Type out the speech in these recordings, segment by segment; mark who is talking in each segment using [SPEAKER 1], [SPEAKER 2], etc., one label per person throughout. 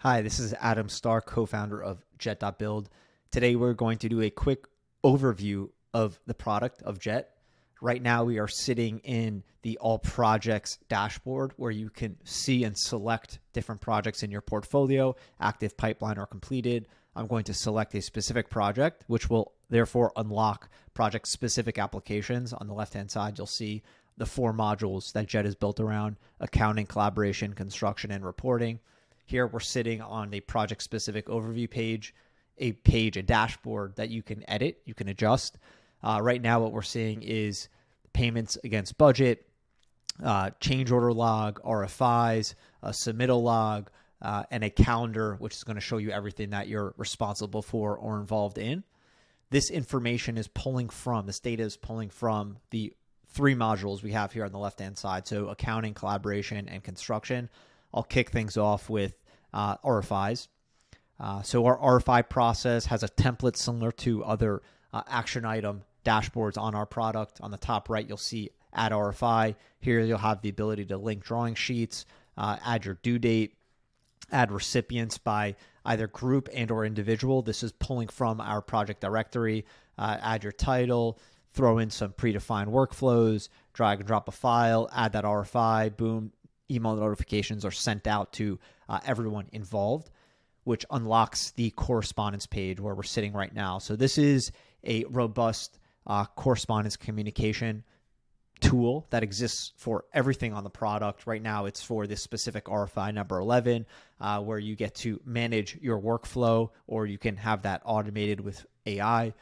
[SPEAKER 1] Hi, this is Adam Starr, co-founder of Jet.Build. Today we're going to do a quick overview of the product of Jet. Right now we are sitting in the All Projects dashboard where you can see and select different projects in your portfolio, active, pipeline, or completed. I'm going to select a specific project, which will therefore unlock project-specific applications. On the left-hand side, you'll see the 4 modules that Jet is built around: accounting, collaboration, construction, and reporting. Here we're sitting on a project-specific overview page, a dashboard that you can edit, you can adjust. Right now what we're seeing is payments against budget, change order log, RFIs, a submittal log, and a calendar, which is going to show you everything that you're responsible for or involved in. This information is pulling from, this data is pulling from the 3 modules we have here on the left-hand side. So accounting, collaboration, and construction. I'll kick things off with RFIs. So our RFI process has a template similar to other action item dashboards on our product. On the top right, you'll see Add RFI. Here you'll have the ability to link drawing sheets, add your due date, add recipients by either group and or individual. This is pulling from our project directory. Add your title, throw in some predefined workflows, drag and drop a file, add that RFI, boom, email notifications are sent out to everyone involved, which unlocks the correspondence page where we're sitting right now. So this is a robust correspondence communication tool that exists for everything on the product. Right now, it's for this specific RFI number 11, where you get to manage your workflow, or you can have that automated with AI.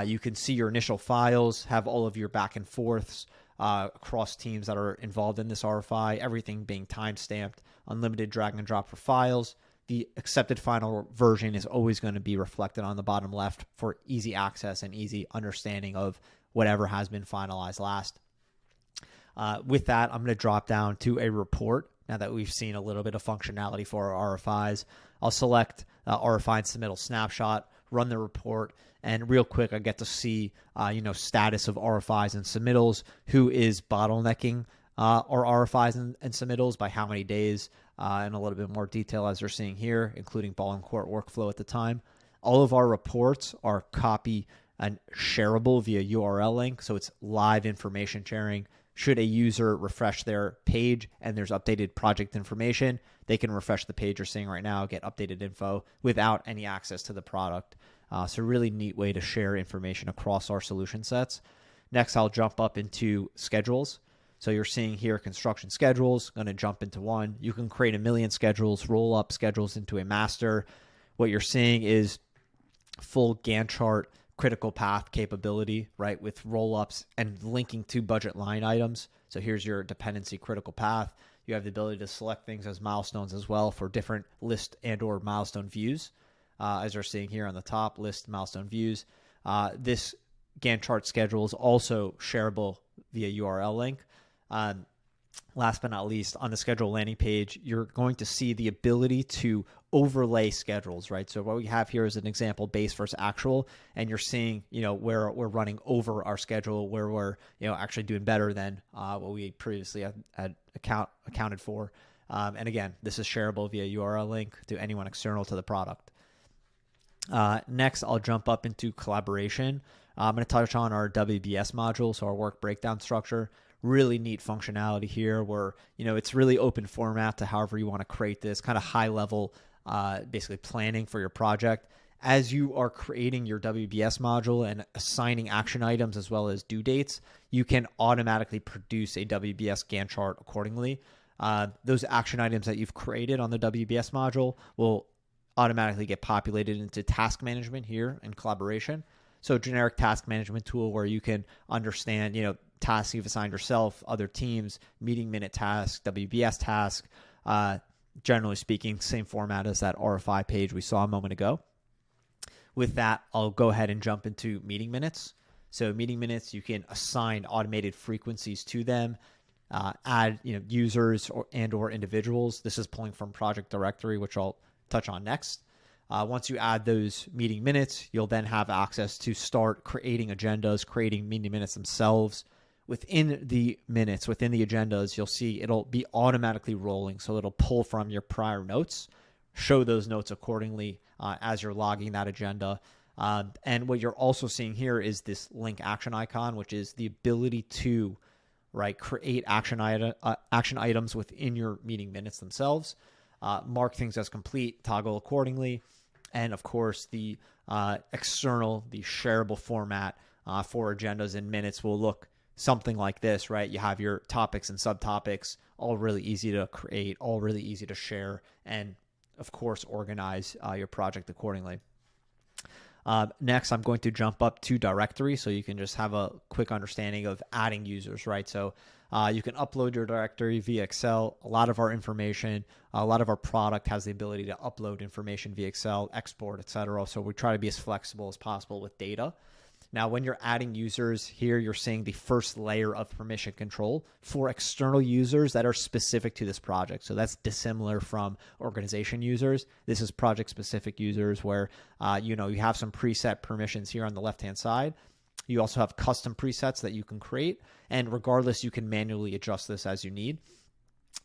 [SPEAKER 1] You can see your initial files, have all of your back and forths across teams that are involved in this RFI, everything being time-stamped, unlimited drag and drop for files. The accepted final version is always going to be reflected on the bottom left for easy access and easy understanding of whatever has been finalized last. With that, I'm going to drop down to a report. Now that we've seen a little bit of functionality for our RFIs, I'll select RFI and Submittal snapshot, run the report, and real quick, I get to see, status of RFIs and submittals, who is bottlenecking our RFIs and submittals by how many days, and a little bit more detail as you're seeing here, including ball and court workflow at the time. All of our reports are copy and shareable via URL link, so it's live information sharing. Should a user refresh their page and there's updated project information, they can refresh the page you're seeing right now, get updated info without any access to the product. So really neat way to share information across our solution sets. Next, I'll jump up into schedules. So you're seeing here construction schedules, going to jump into one. You can create 1 million schedules, roll up schedules into a master. What you're seeing is full Gantt chart critical path capability, right, with roll-ups and linking to budget line items. So here's your dependency critical path. You have the ability to select things as milestones as well for different list and or milestone views. As we're seeing here on the top, list milestone views. This Gantt chart schedule is also shareable via URL link. Last but not least, on the schedule landing page, you're going to see the ability to overlay schedules, right? So what we have here is an example base versus actual, and you're seeing, where we're running over our schedule, where we're, actually doing better than what we previously had accounted for. And again, this is shareable via URL link to anyone external to the product. Next, I'll jump up into collaboration. I'm going to touch on our WBS module, so our work breakdown structure. Really neat functionality here where, it's really open format to however you want to create this kind of high level, basically planning for your project. As you are creating your WBS module and assigning action items as well as due dates, you can automatically produce a WBS Gantt chart accordingly. Those action items that you've created on the WBS module will automatically get populated into task management here in collaboration. So generic task management tool where you can understand, tasks you've assigned yourself, other teams, meeting minute task, WBS task. Generally speaking, same format as that RFI page we saw a moment ago. With that, I'll go ahead and jump into meeting minutes. So meeting minutes, you can assign automated frequencies to them, add users or individuals. This is pulling from project directory, which I'll touch on next. Once you add those meeting minutes, you'll then have access to start creating agendas, creating meeting minutes themselves. Within the minutes, within the agendas, you'll see it'll be automatically rolling. So it'll pull from your prior notes, show those notes accordingly as you're logging that agenda. And what you're also seeing here is this link action icon, which is the ability to create action items within your meeting minutes themselves, mark things as complete, toggle accordingly, and of course the external, the shareable format for agendas and minutes will look something like this, right? You have your topics and subtopics, all really easy to create, all really easy to share, and of course organize your project accordingly. Next, I'm going to jump up to directory so you can just have a quick understanding of adding users, right? So you can upload your directory via Excel. A lot of our information, a lot of our product has the ability to upload information via Excel, export, etc. So we try to be as flexible as possible with data. Now, when you're adding users here, you're seeing the first layer of permission control for external users that are specific to this project. So that's dissimilar from organization users. This is project-specific users where you have some preset permissions here on the left-hand side. You also have custom presets that you can create, and regardless, you can manually adjust this as you need.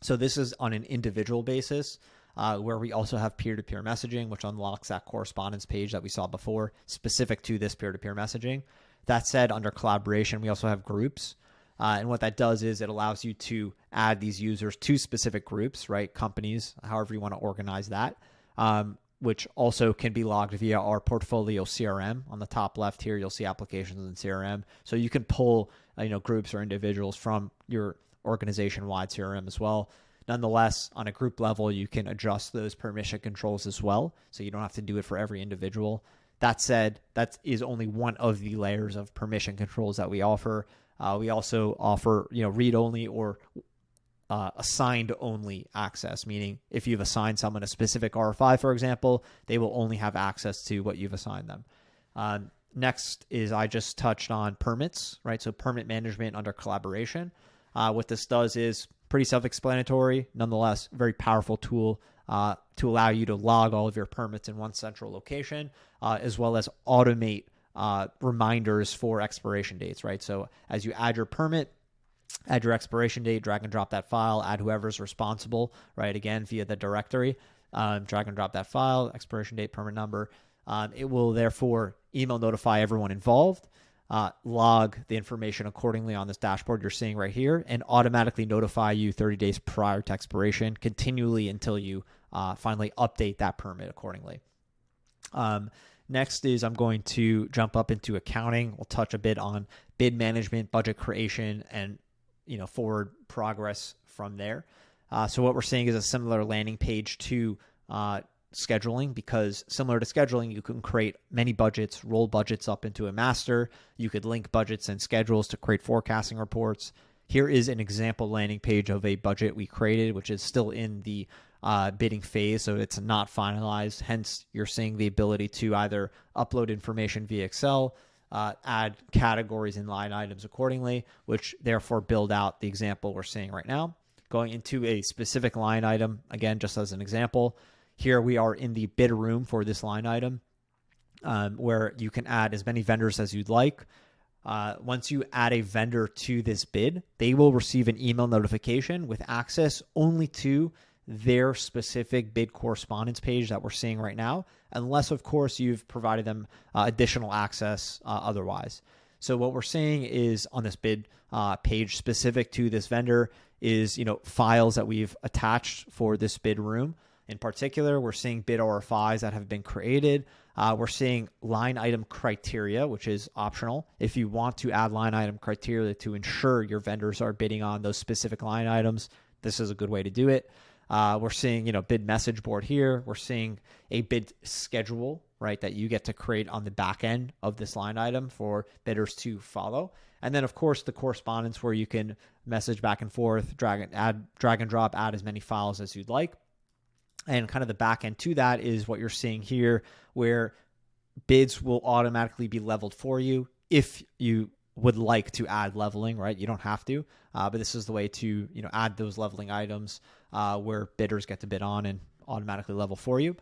[SPEAKER 1] So this is on an individual basis. Where we also have peer-to-peer messaging, which unlocks that correspondence page that we saw before, specific to this peer-to-peer messaging. That said, under collaboration, we also have groups. And what that does is it allows you to add these users to specific groups, right? Companies, however you want to organize that, which also can be logged via our portfolio CRM. On the top left here, you'll see applications in CRM. So you can pull groups or individuals from your organization-wide CRM as well. Nonetheless, on a group level, you can adjust those permission controls as well, so you don't have to do it for every individual. That said, that is only one of the layers of permission controls that we offer. We also offer, read-only or assigned-only access, meaning if you've assigned someone a specific RFI, for example, they will only have access to what you've assigned them. Next is I just touched on permits, right? So permit management under collaboration. What this does is pretty self-explanatory, nonetheless, very powerful tool to allow you to log all of your permits in one central location, as well as automate reminders for expiration dates, right? So as you add your permit, add your expiration date, drag and drop that file, add whoever's responsible, right? Again, via the directory, drag and drop that file, expiration date, permit number. It will therefore email notify everyone involved, log the information accordingly on this dashboard you're seeing right here, and automatically notify you 30 days prior to expiration, continually until you finally update that permit accordingly. Next is I'm going to jump up into accounting. We'll touch a bit on bid management, budget creation, and forward progress from there. So what we're seeing is a similar landing page to scheduling, because similar to scheduling, you can create many budgets, roll budgets up into a master. You could link budgets and schedules to create forecasting reports. Here is an example landing page of a budget we created, which is still in the bidding phase, so it's not finalized. Hence, you're seeing the ability to either upload information via Excel, add categories and line items accordingly, which therefore build out the example we're seeing right now. Going into a specific line item, again, just as an example, here we are in the bid room for this line item, where you can add as many vendors as you'd like. Once you add a vendor to this bid, they will receive an email notification with access only to their specific bid correspondence page that we're seeing right now, unless, of course, you've provided them additional access otherwise. So what we're seeing is on this bid page specific to this vendor is, files that we've attached for this bid room. In particular, we're seeing bid RFIs that have been created. We're seeing line item criteria, which is optional. If you want to add line item criteria to ensure your vendors are bidding on those specific line items, this is a good way to do it. We're seeing, bid message board here. We're seeing a bid schedule, right, that you get to create on the back end of this line item for bidders to follow. And then, of course, the correspondence where you can message back and forth, drag and drop, add as many files as you'd like. And kind of the back end to that is what you're seeing here, where bids will automatically be leveled for you if you would like to add leveling, right? You don't have to, but this is the way to add those leveling items where bidders get to bid on and automatically level for you.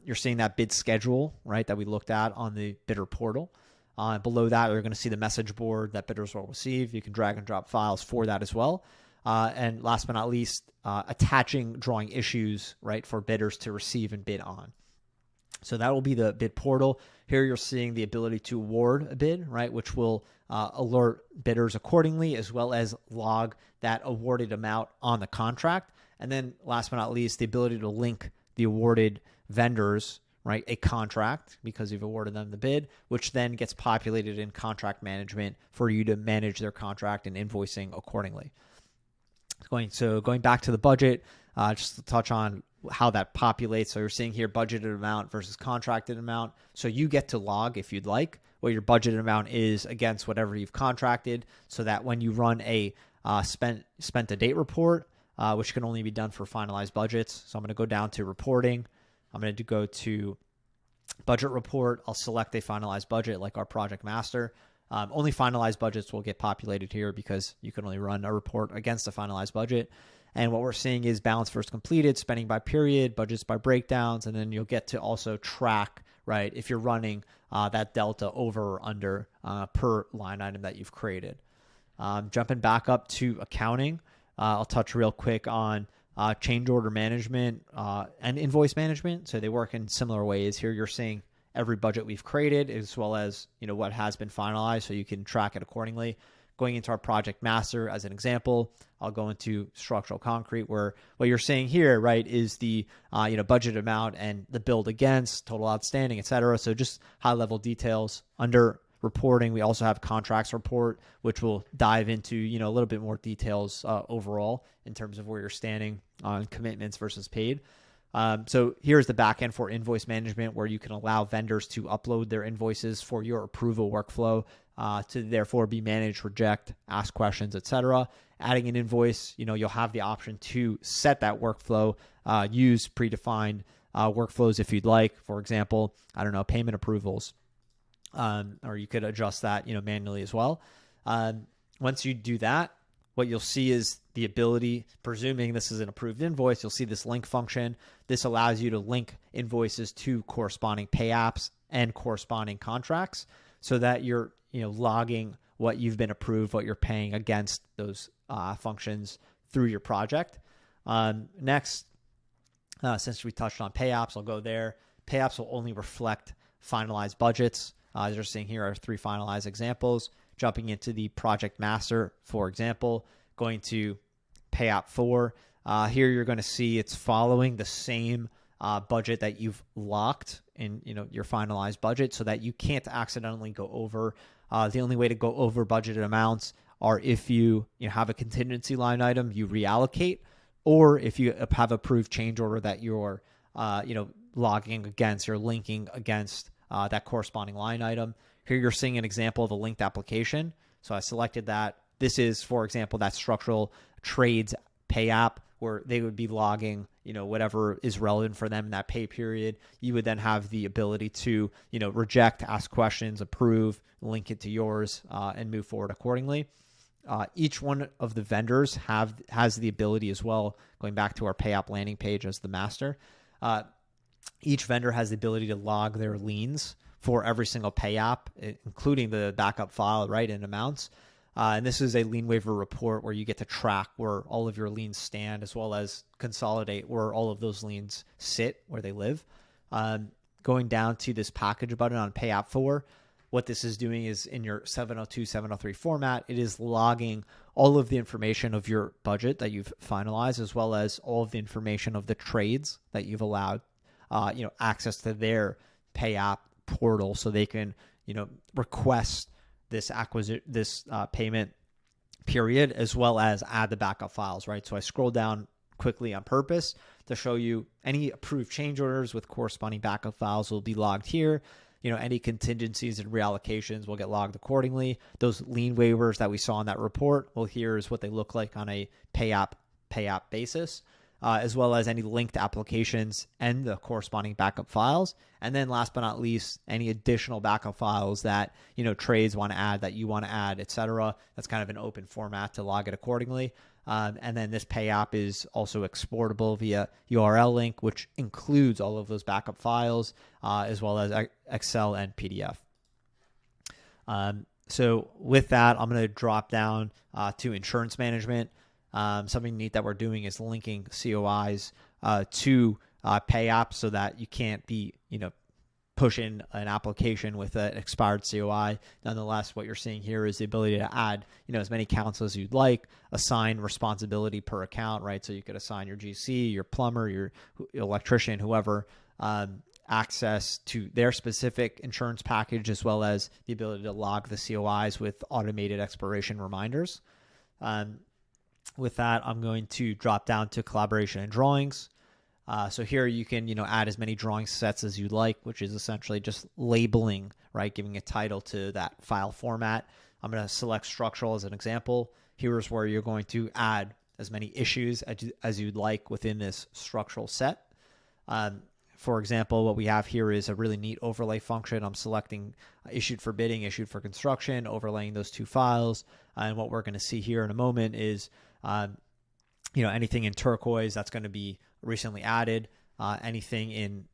[SPEAKER 1] You're seeing that bid schedule, right, that we looked at on the bidder portal. Below that, you're going to see the message board that bidders will receive. You can drag and drop files for that as well. And last but not least, attaching drawing issues, right, for bidders to receive and bid on. So that will be the bid portal. Here you're seeing the ability to award a bid, right, which will alert bidders accordingly, as well as log that awarded amount on the contract. And then last but not least, the ability to link the awarded vendors, right, a contract because you've awarded them the bid, which then gets populated in contract management for you to manage their contract and invoicing accordingly. Going back to the budget, just to touch on how that populates. So you're seeing here budgeted amount versus contracted amount. So you get to log, if you'd like, what your budgeted amount is against whatever you've contracted, so that when you run a spent to date report, which can only be done for finalized budgets. So I'm going to go down to reporting. I'm going to go to budget report. I'll select a finalized budget like our project master. Only finalized budgets will get populated here because you can only run a report against a finalized budget. And what we're seeing is balance first completed, spending by period, budgets by breakdowns, and then you'll get to also track, right, if you're running that delta over or under per line item that you've created. Jumping back up to accounting, I'll touch real quick on change order management and invoice management. So they work in similar ways. Here you're seeing every budget we've created, as well as what has been finalized, so you can track it accordingly. Going into our project master as an example, I'll go into structural concrete, where what you're seeing here, right, is the budget amount and the build against, total outstanding, etc. So just high level details. Under reporting, we also have contracts report, which will dive into a little bit more details overall in terms of where you're standing on commitments versus paid. So here's the backend for invoice management, where you can allow vendors to upload their invoices for your approval workflow to therefore be managed, reject, ask questions, etc. Adding an invoice, you'll have the option to set that workflow, use predefined workflows if you'd like. For example, payment approvals, or you could adjust that manually as well. Once you do that, what you'll see is the ability, presuming this is an approved invoice, you'll see this link function. This allows you to link invoices to corresponding pay apps and corresponding contracts, so that you're logging what you've been approved, what you're paying against those functions through your project. Next, since we touched on pay apps, I'll go there. Pay apps will only reflect finalized budgets. As you're seeing here are 3 finalized examples. Jumping into the project master, for example, going to pay app 4. Here you're going to see it's following the same budget that you've locked in your finalized budget, so that you can't accidentally go over. The only way to go over budgeted amounts are if you have a contingency line item you reallocate, or if you have approved change order that you're logging against, you're linking against that corresponding line item. Here you're seeing an example of a linked application. So I selected that. This is, for example, that structural trades pay app, where they would be logging, whatever is relevant for them in that pay period. You would then have the ability to, reject, ask questions, approve, link it to yours, and move forward accordingly. Each one of the vendors has the ability as well, going back to our pay app landing page as the master. Each vendor has the ability to log their liens for every single pay app, including the backup file, right, and amounts. And this is a lien waiver report where you get to track where all of your liens stand, as well as consolidate where all of those liens sit, where they live. Going down to this package button on pay app 4, what this is doing is in your 702, 703 format, it is logging all of the information of your budget that you've finalized, as well as all of the information of the trades that you've allowed access to their pay app portal, so they can request this payment period, as well as add the backup files, right? So I scroll down quickly on purpose to show you any approved change orders with corresponding backup files will be logged here. Any contingencies and reallocations will get logged accordingly. Those lien waivers that we saw in that report, well, here's what they look like on a pay app basis. As well as any linked applications and the corresponding backup files. And then last but not least, any additional backup files that, trades want to add, that you want to add, etc. That's kind of an open format to log it accordingly. And then this pay app is also exportable via URL link, which includes all of those backup files, as well as Excel and PDF. So with that, I'm going to drop down to insurance management. Something neat that we're doing is linking COIs to pay apps so that you can't be, push in an application with an expired COI. Nonetheless, what you're seeing here is the ability to add, as many accounts as you'd like, assign responsibility per account, right? So you could assign your GC, your plumber, your electrician, whoever, access to their specific insurance package, as well as the ability to log the COIs with automated expiration reminders. With that, I'm going to drop down to collaboration and drawings. So here you can, add as many drawing sets as you'd like, which is essentially just labeling, right? Giving a title to that file format. I'm going to select structural as an example. Here's where you're going to add as many issues as you'd like within this structural set. For example, what we have here is a really neat overlay function. I'm selecting issued for bidding, issued for construction, overlaying those two files. And what we're going to see here in a moment is, anything in turquoise that's going to be recently added. Anything in,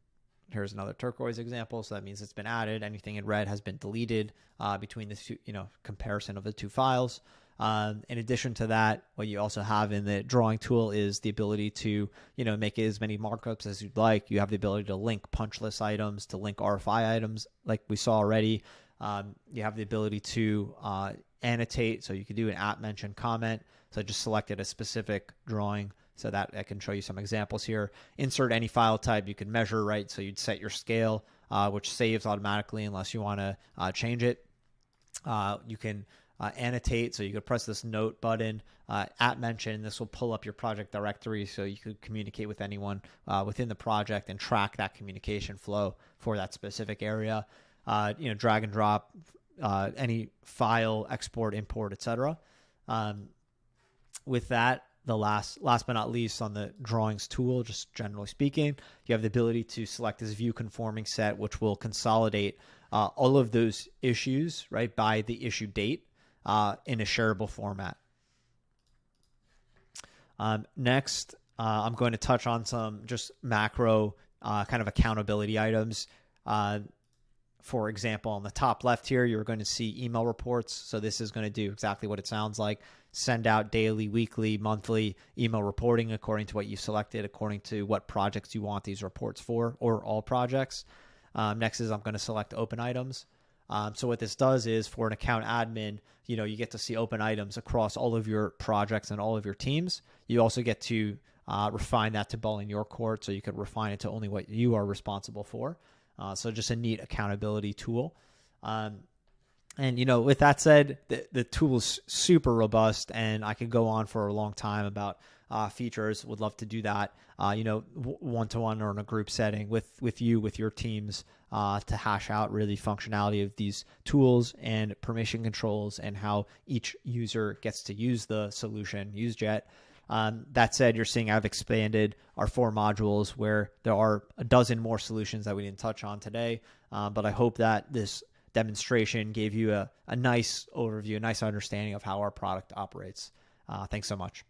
[SPEAKER 1] here's another turquoise example, so that means it's been added. Anything in red has been deleted between the two, comparison of the two files. In addition to that, what you also have in the drawing tool is the ability to, make as many markups as you'd like. You have the ability to link punch list items, to link RFI items like we saw already. You have the ability to annotate, so you could do an at mention comment. So I just selected a specific drawing so that I can show you some examples here. Insert any file type you can measure, right? So you'd set your scale, which saves automatically unless you want to change it. You can annotate, so you could press this note button, at mention. This will pull up your project directory so you could communicate with anyone within the project and track that communication flow for that specific area. Drag and drop any file, export, import, etc. With that, the last but not least on the drawings tool, just generally speaking, you have the ability to select this view conforming set, which will consolidate all of those issues, right, by the issue date in a shareable format. Next, I'm going to touch on some just macro kind of accountability items. For example, on the top left here, you're going to see email reports. So this is going to do exactly what it sounds like. Send out daily, weekly, monthly email reporting according to what you selected, according to what projects you want these reports for, or all projects. Next is I'm going to select open items. So what this does is for an account admin, you get to see open items across all of your projects and all of your teams. You also get to refine that to ball in your court, so you could refine it to only what you are responsible for. So just a neat accountability tool. And, with that said, the tool is super robust, and I could go on for a long time about features. Would love to do that, one-to-one or in a group setting with your teams to hash out really functionality of these tools and permission controls and how each user gets to use the solution, use Jet. That said, you're seeing I've expanded our 4 modules where there are a dozen more solutions that we didn't touch on today. But I hope that this demonstration gave you a nice overview, a nice understanding of how our product operates. Thanks so much.